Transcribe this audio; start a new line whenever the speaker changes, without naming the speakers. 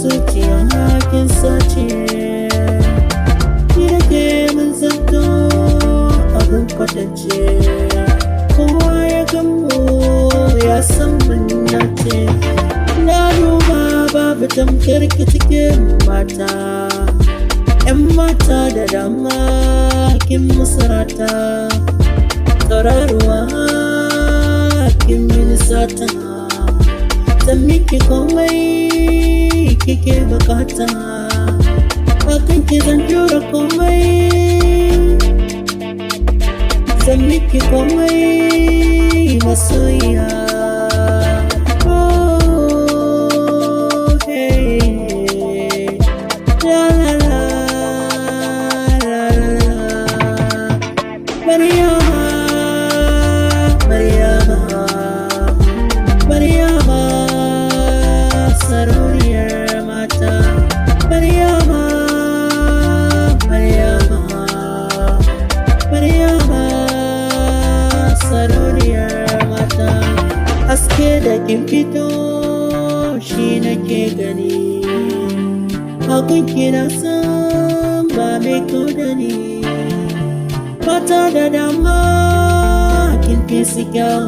zuciya kin sace, ki da ke mun zanto abin kwatance, kowa ya gamu ya san mun dace. Na duba babu tamkar ki cikin mata, 'yan mata da dama kin musarata, tsararwa kin mini sata, zan miki komai kike bukata, akan ki zan jura komai, zan miki komai masoyiya. Maryama, sarauniyar mata. Maryama, sarauniyar mata. Haske da kin fito shi nake gani, hakun kina san ba mai kodani, mata da dama kin fi su kyau,